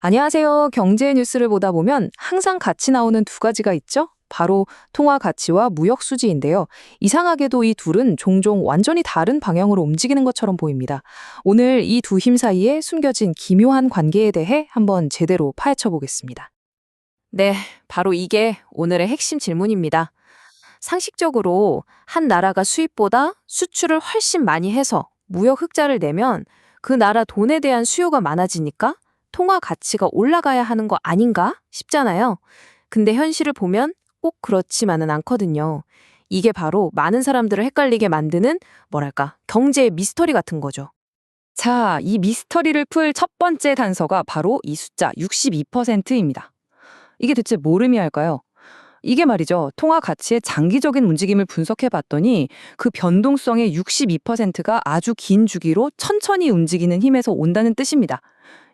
안녕하세요. 경제 뉴스를 보다 보면 항상 같이 나오는 두 가지가 있죠? 바로 통화 가치와 무역 수지인데요. 이상하게도 이 둘은 종종 완전히 다른 방향으로 움직이는 것처럼 보입니다. 오늘 이 두 힘 사이에 숨겨진 기묘한 관계에 대해 한번 제대로 파헤쳐 보겠습니다. 네, 바로 이게 오늘의 핵심 질문입니다. 상식적으로 한 나라가 수입보다 수출을 훨씬 많이 해서 무역 흑자를 내면 그 나라 돈에 대한 수요가 많아지니까 통화 가치가 올라가야 하는 거 아닌가 싶잖아요. 근데 현실을 보면 꼭 그렇지만은 않거든요. 이게 바로 많은 사람들을 헷갈리게 만드는 뭐랄까 경제의 미스터리 같은 거죠. 자, 이 미스터리를 풀 첫 번째 단서가 바로 이 숫자 62%입니다. 이게 대체 뭘 의미할까요? 이게 말이죠. 통화 가치의 장기적인 움직임을 분석해 봤더니 그 변동성의 62%가 아주 긴 주기로 천천히 움직이는 힘에서 온다는 뜻입니다.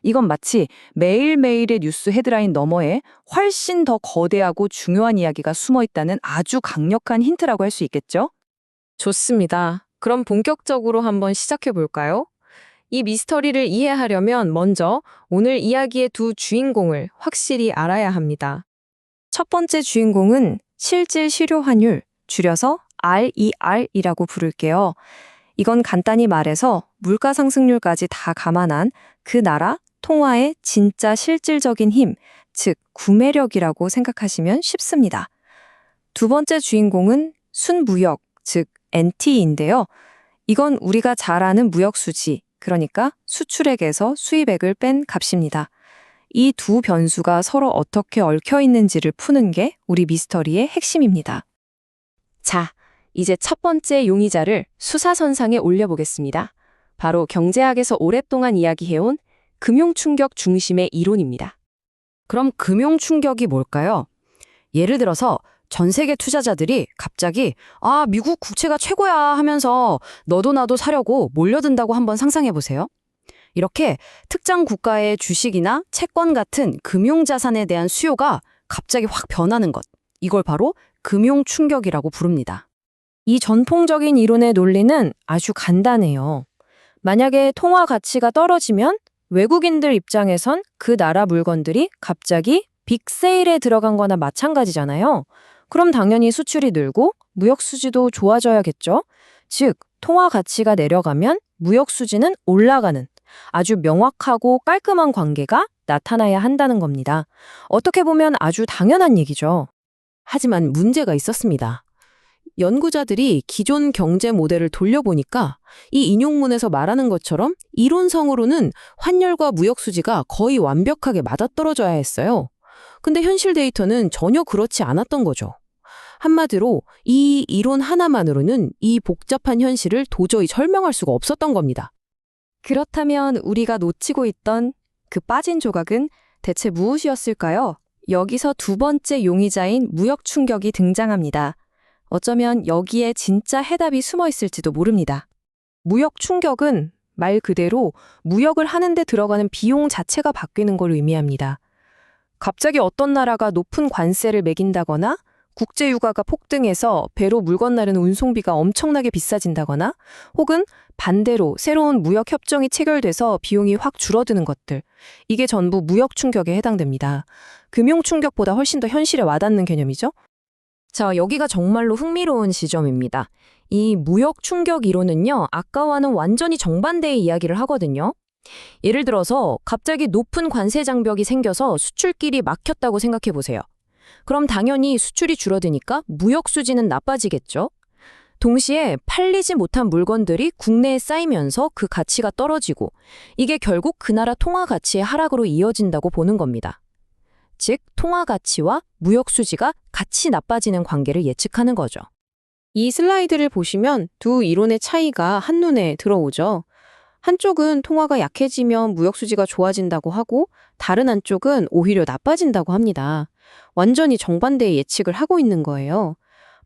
이건 마치 매일매일의 뉴스 헤드라인 너머에 훨씬 더 거대하고 중요한 이야기가 숨어 있다는 아주 강력한 힌트라고 할 수 있겠죠? 좋습니다. 그럼 본격적으로 한번 시작해 볼까요? 이 미스터리를 이해하려면 먼저 오늘 이야기의 두 주인공을 확실히 알아야 합니다. 첫 번째 주인공은 실질 실효 환율, 줄여서 RER이라고 부를게요. 이건 간단히 말해서 물가 상승률까지 다 감안한 그 나라 통화의 진짜 실질적인 힘, 즉 구매력이라고 생각하시면 쉽습니다. 두 번째 주인공은 순무역, 즉 NT인데요. 이건 우리가 잘 아는 무역 수지, 그러니까 수출액에서 수입액을 뺀 값입니다. 이 두 변수가 서로 어떻게 얽혀 있는지를 푸는 게 우리 미스터리의 핵심입니다. 자, 이제 첫 번째 용의자를 수사선상에 올려보겠습니다. 바로 경제학에서 오랫동안 이야기해온 금융충격 중심의 이론입니다. 그럼 금융충격이 뭘까요? 예를 들어서 전 세계 투자자들이 갑자기 미국 국채가 최고야 하면서 너도 나도 사려고 몰려든다고 한번 상상해 보세요. 이렇게 특정 국가의 주식이나 채권 같은 금융자산에 대한 수요가 갑자기 확 변하는 것. 이걸 바로 금융충격이라고 부릅니다. 이 전통적인 이론의 논리는 아주 간단해요. 만약에 통화 가치가 떨어지면 외국인들 입장에선 그 나라 물건들이 갑자기 빅세일에 들어간 거나 마찬가지잖아요. 그럼 당연히 수출이 늘고 무역 수지도 좋아져야겠죠? 즉, 통화 가치가 내려가면 무역 수지는 올라가는 아주 명확하고 깔끔한 관계가 나타나야 한다는 겁니다. 어떻게 보면 아주 당연한 얘기죠. 하지만 문제가 있었습니다. 연구자들이 기존 경제 모델을 돌려보니까 이 인용문에서 말하는 것처럼 이론상으로는 환율과 무역 수지가 거의 완벽하게 맞아떨어져야 했어요. 근데 현실 데이터는 전혀 그렇지 않았던 거죠. 한마디로 이 이론 하나만으로는 이 복잡한 현실을 도저히 설명할 수가 없었던 겁니다. 그렇다면 우리가 놓치고 있던 그 빠진 조각은 대체 무엇이었을까요? 여기서 두 번째 용의자인 무역 충격이 등장합니다. 어쩌면 여기에 진짜 해답이 숨어 있을지도 모릅니다. 무역 충격은 말 그대로 무역을 하는데 들어가는 비용 자체가 바뀌는 걸 의미합니다. 갑자기 어떤 나라가 높은 관세를 매긴다거나 국제 유가가 폭등해서 배로 물 건너는 운송비가 엄청나게 비싸진다거나 혹은 반대로 새로운 무역 협정이 체결돼서 비용이 확 줄어드는 것들. 이게 전부 무역 충격에 해당됩니다. 금융 충격보다 훨씬 더 현실에 와닿는 개념이죠? 자, 여기가 정말로 흥미로운 지점입니다. 이 무역 충격 이론은요, 아까와는 완전히 정반대의 이야기를 하거든요. 예를 들어서 갑자기 높은 관세 장벽이 생겨서 수출길이 막혔다고 생각해 보세요. 그럼 당연히 수출이 줄어드니까 무역 수지는 나빠지겠죠? 동시에 팔리지 못한 물건들이 국내에 쌓이면서 그 가치가 떨어지고 이게 결국 그 나라 통화 가치의 하락으로 이어진다고 보는 겁니다. 즉, 통화 가치와 무역 수지가 같이 나빠지는 관계를 예측하는 거죠. 이 슬라이드를 보시면 두 이론의 차이가 한눈에 들어오죠. 한쪽은 통화가 약해지면 무역 수지가 좋아진다고 하고 다른 한쪽은 오히려 나빠진다고 합니다. 완전히 정반대의 예측을 하고 있는 거예요.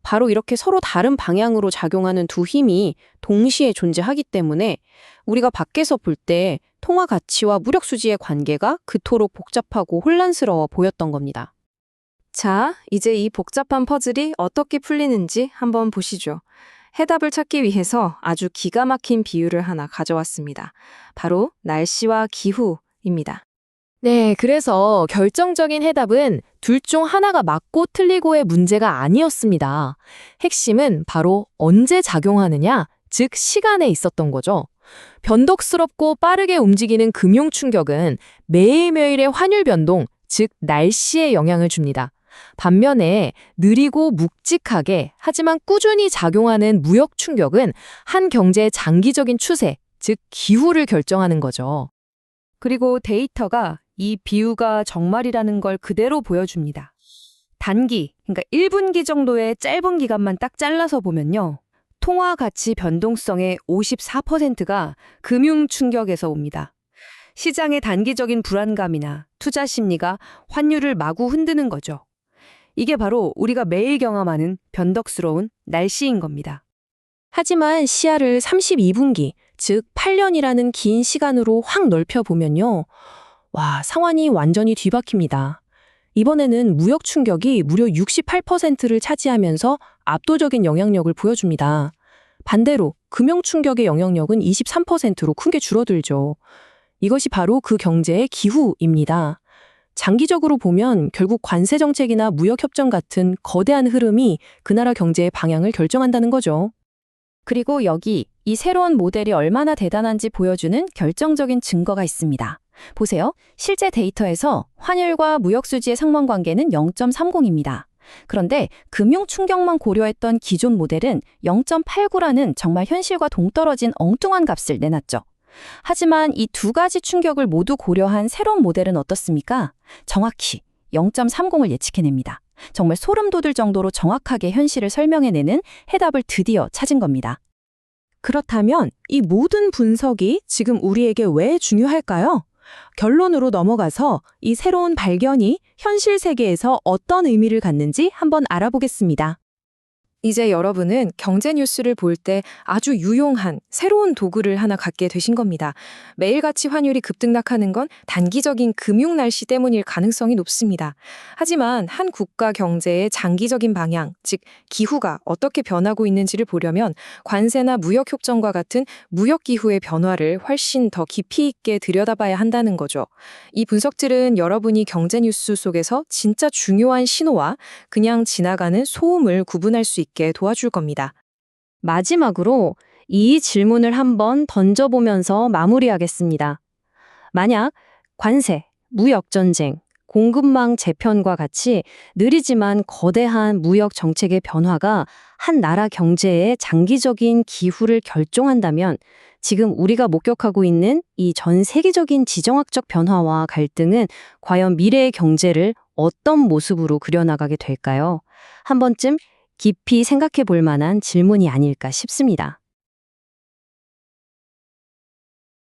바로 이렇게 서로 다른 방향으로 작용하는 두 힘이 동시에 존재하기 때문에 우리가 밖에서 볼 때 통화 가치와 무역 수지의 관계가 그토록 복잡하고 혼란스러워 보였던 겁니다. 자, 이제 이 복잡한 퍼즐이 어떻게 풀리는지 한번 보시죠. 해답을 찾기 위해서 아주 기가 막힌 비유를 하나 가져왔습니다. 바로 날씨와 기후입니다. 네, 그래서 결정적인 해답은 둘 중 하나가 맞고 틀리고의 문제가 아니었습니다. 핵심은 바로 언제 작용하느냐, 즉 시간에 있었던 거죠. 변덕스럽고 빠르게 움직이는 금융 충격은 매일매일의 환율 변동, 즉 날씨에 영향을 줍니다. 반면에 느리고 묵직하게 하지만 꾸준히 작용하는 무역 충격은 한 경제의 장기적인 추세, 즉 기후를 결정하는 거죠. 그리고 데이터가 이 비유가 정말이라는 걸 그대로 보여줍니다. 단기, 그러니까 1분기 정도의 짧은 기간만 딱 잘라서 보면요. 통화 가치 변동성의 54%가 금융 충격에서 옵니다. 시장의 단기적인 불안감이나 투자 심리가 환율을 마구 흔드는 거죠. 이게 바로 우리가 매일 경험하는 변덕스러운 날씨인 겁니다. 하지만 시야를 32분기, 즉 8년이라는 긴 시간으로 확 넓혀보면요. 와, 상황이 완전히 뒤바뀝니다. 이번에는 무역 충격이 무려 68%를 차지하면서 압도적인 영향력을 보여줍니다. 반대로 금융 충격의 영향력은 23%로 크게 줄어들죠. 이것이 바로 그 경제의 기후입니다. 장기적으로 보면 결국 관세 정책이나 무역 협정 같은 거대한 흐름이 그 나라 경제의 방향을 결정한다는 거죠. 그리고 여기 이 새로운 모델이 얼마나 대단한지 보여주는 결정적인 증거가 있습니다. 보세요. 실제 데이터에서 환율과 무역 수지의 상관관계는 0.30입니다. 그런데 금융 충격만 고려했던 기존 모델은 0.89라는 정말 현실과 동떨어진 엉뚱한 값을 내놨죠. 하지만 이 두 가지 충격을 모두 고려한 새로운 모델은 어떻습니까? 정확히 0.30을 예측해냅니다. 정말 소름 돋을 정도로 정확하게 현실을 설명해내는 해답을 드디어 찾은 겁니다. 그렇다면 이 모든 분석이 지금 우리에게 왜 중요할까요? 결론으로 넘어가서 이 새로운 발견이 현실 세계에서 어떤 의미를 갖는지 한번 알아보겠습니다. 이제 여러분은 경제 뉴스를 볼 때 아주 유용한 새로운 도구를 하나 갖게 되신 겁니다. 매일같이 환율이 급등락하는 건 단기적인 금융 날씨 때문일 가능성이 높습니다. 하지만 한 국가 경제의 장기적인 방향, 즉 기후가 어떻게 변하고 있는지를 보려면 관세나 무역 협정과 같은 무역 기후의 변화를 훨씬 더 깊이 있게 들여다봐야 한다는 거죠. 이 분석들은 여러분이 경제 뉴스 속에서 진짜 중요한 신호와 그냥 지나가는 소음을 구분할 수 있게 도와줄 겁니다. 마지막으로 이 질문을 한번 던져보면서 마무리하겠습니다. 만약 관세, 무역전쟁, 공급망 재편과 같이 느리지만 거대한 무역 정책의 변화가 한 나라 경제의 장기적인 기후를 결정한다면 지금 우리가 목격하고 있는 이 전 세계적인 지정학적 변화와 갈등은 과연 미래의 경제를 어떤 모습으로 그려나가게 될까요? 한 번쯤 깊이 생각해 볼 만한 질문이 아닐까 싶습니다.